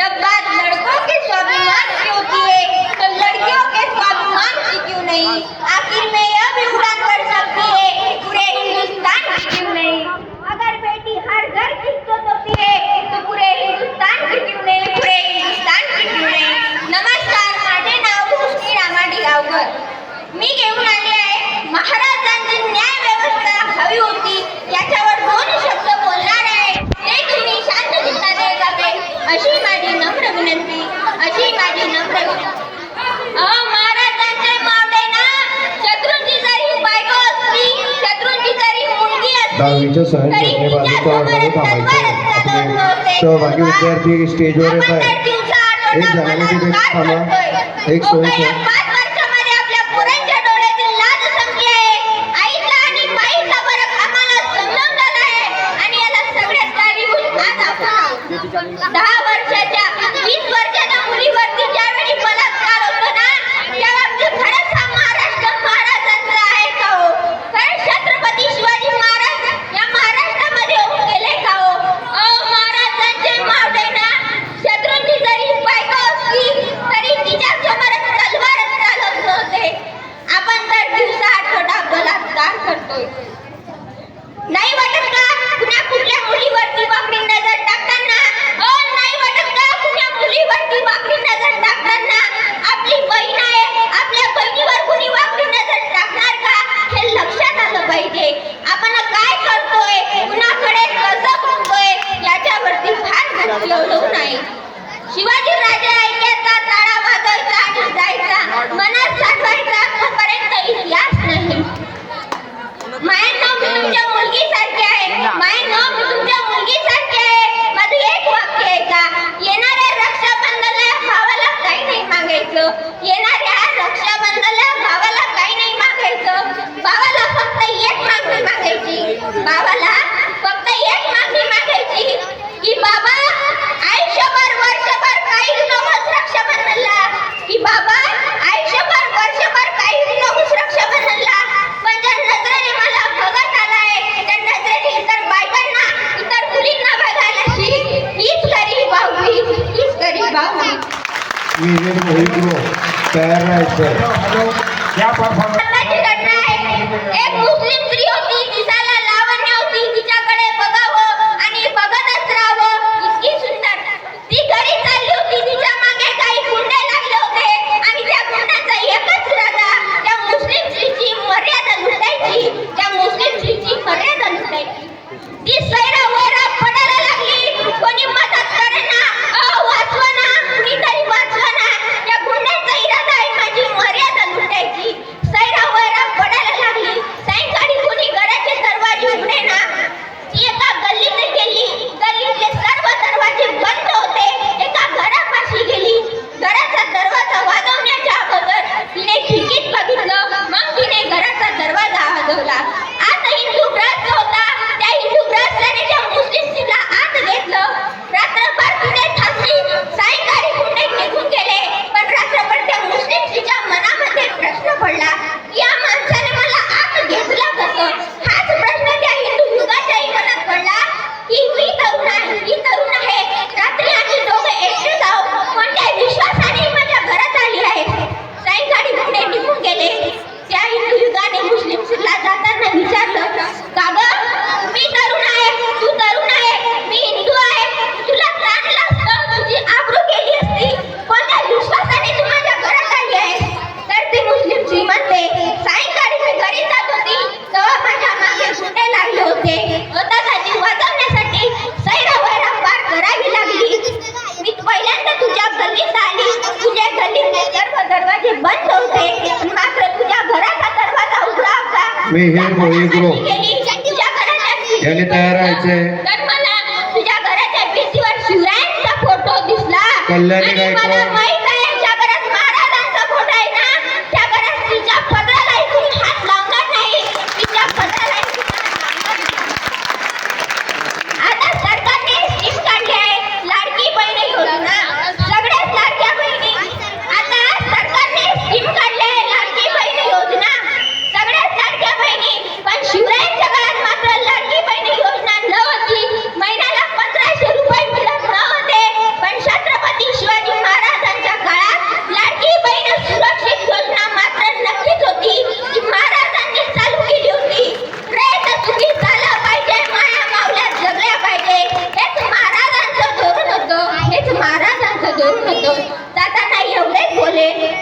जब बात लड़कों के स्वाभिमान की होती है तो लड़कियों के स्वाभिमान की क्यों नहीं? आखिर में यह भी उड़ान कर सकती है पूरे हिंदुस्तान की क्यों नहीं? अगर बेटी हर घर की इज्जत होती है तो पूरे हिंदुस्तान की क्यों नहीं? पूरे हिंदुस्तान की क्यों नहीं? नमस्कार, माझे नाव रोशनी रामाडी गावकर. मी घेऊन आले आहे महाराजांची न्याय व्यवस्था हवी होती याच्यावर दोन शब्द बोलणार आहे. ते तुम्ही शांत चित्ताने ऐकावे अशी माझी नम्र विनंती, अशी माझी नम्र विनंती. महाराजांचे मावळे ना, शत्रूंची जरी बायको असली, शत्रूंची जरी मुलगी दहावीच्या असली तरी तिच्या समोर तलवार चालवत नव्हते. सहभागी विद्यार्थी स्टेजवर येत आपण आहे. तर दिवसा एक आठवडा जणांनी मला तिथे काय थांबा. करतोय? एक अहो, सोयीचं. या 5 वर्षामध्ये आपल्या पोरांच्या डोळ्यातील लाज संपली आहे. आईचा आणि माईचा फरक आम्हाला समजून झाला आहे आणि याला सगळ्यात कारणीभूत आज आपण आहोत. 10 वर्षाच्या 20 वर्षाच्या मुलीवरती ज्यावेळी बलात्कार होतो ना, त्याबाबतीत खरंच हा महाराष्ट्र महाराजांचा आहे का हो? खरंच छत्रपती शिवाजी महाराज या महाराष्ट्रामध्ये होऊन गेले का हो? महाराजांचे मावळे ना, शत्रूंची जरी बायको असली तरी तिच्या समोर तलवारच चालत नव्हते. आपण तर दिवसा आठवडा बलात्कार करतोय. नाही वाटत का कुण्या कुठल्या मुलीवरती वाकडी नजर टाकताना? नाही वाटत का कुण्या मुलीवरती वाकडी नजर टाकताना? आपली बहीण आहे, आपल्या बहिणीवर कुणी वाकडी नजर टाकणार का? हे लक्षात आलं पाहिजे. आपण काय करतोय, कुणाकडे कसं बघतोय याच्यावरती फार गोष्टी अवलंबून आहे. शिवाजी राजा ऐकायचा, टाळा वाजवायचा आणि जायचा, मनात साठवायचा तोपर्यंत इतिहास नाही. मायनो मी तुमच्या मुलगीसारखी आहे, मायनो मी तुमच्या मुलगीसारखी आहे. माझं एक वाक्य आहे का? येणाऱ्या रक्षाबंधनाला भावाला काही नाही मागायचं. येणाऱ्या रक्षाबंधनाला भावाला काही नाही मागायचं. भावाला फक्त एक मागणी मागायची. भावाला फक्त एक मागणी मागायची की बाबा आयुष्यभर वर्षभर काही नकोस रक्षाबंधनला, की बाबा आयुष्यभर वर्षभर काही नकोस रक्षाबंधनला. पण ज्या नजरेने मला बघत आलाय त्या नजरेने इतर बायकांना, इतर मुलींना बघायला शिक. हीच खरी भावली, हीच खरी भावली. विवेक मोहितो तयार राहायचं. आताची घटना आहे. एक मुस्लिम स्त्री होती, दिसायला लावण्य होती, तिच्याकडे बघावं आणि बघतच राहावं इतकी सुंदर. ती घरी चालली होती, तिच्या मागे काही गुंडे लागले होते आणि त्या गुंडांचा एकच इरादा त्या मुस्लिम स्त्रीची मर्यादा लुटायची, त्या मुस्लिम स्त्रीची मर्यादा लुटायची. ती सैरा वैरा पडायला लागली. कोणी मदत करेना, वाचवा ना, कुणीतरी वाचवा ना. त्या गुंड्यांचा इरादा आहे माझी मर्यादा लुटायची. सैरा वैरा पडायला लागली. सायंकाळी कोणी घराचे दरवाजे उघडेना. ती एका गल्लीत गेली. गल्लीतले सर्व दरवाजे बंद होते. एका घरापाशी गेली. घराचा दरवाजा वाजवण्याच्या अगोदर तिने खिडकीत बघितलं. मग तिने घराचा दरवाजा वाजवला. आत हिंदू ग्रस्त होता. त्या हिंदू ग्रस्ताने त्या मुस्लिम स्त्रीला आत घेतलं. रात्रभर तिने थांबली. सायंकाळी गुंडे निघून गेले. पण रात्रभर त्या मुस्लिम स्त्रीच्या मनामध्ये प्रश्न पडला, या माणसाने मला आत घेतलं कसं? हाच प्रश्न त्या हिंदू युगाच्याही मनात पडला की मी तरुण आहे, ही तरुण आहे. रात्री आम्ही दोघे एकटेच आहोत. कोणत्या विश्वासाने माझ्या घरात आली आहे? सायंकाळी गुंडे निघून गेले. त्या हिंदू युगाने मुस्लिम स्त्रीला जाताना विचारलं, का गं मी तरुण आहे, तू तरुण आहे, मी हिंदू आहे, तुला चांगलं असतं, तुझी आबरू केली असती. कोणत्या विश्वासाने तू माझ्या घरात आली आहे? तर ती मुस्लिम स्त्री म्हणते, सायंकाळी मी घरी जात होती तेव्हा माझ्या मागे गुंडे लागले होते. स्वतःचा जीव वाचवण्यासाठी सैरा वैरा पार करावी लागली. मी पहिल्यांदा तुझ्या गल्लीत आली. तुझ्या गल्लीतले सर्व दरवाजे बंद होते, मात्र तुझ्या घराचा दरवाजा उघडा होता. विवेक मोहितो तुझ्या घराच्या याने तयार राहायचे. तर मला तुझ्या घराच्या भिंतीवर शिवरायांचा फोटो दिसला. कल्याणी आणि मला गायकवाड. माहित आहे ज्या घरात महाराजांचा फोटो आहे ना, त्या घरात तिच्या पदराला इथून हात लावणार नाही. तिच्या पदराला इथून हात लावणार नाही. आता सरकारने स्कीम काढली आहे, लाडकी बहीण योजना. सगळ्याच लाडक्या बहिणी आता सरकारने स्कीम काढली आहे, लाडकी बहीण योजना. सगळ्याच लाडक्या बहिणी. पण शिवरायांच्या काळात मात्र लाडकी बहीण योजना नव्हती. महिन्याला 1500 रुपये मिळत नव्हते. पण छत्रपती घेऊन होतो. जाताना एवढेच बोले,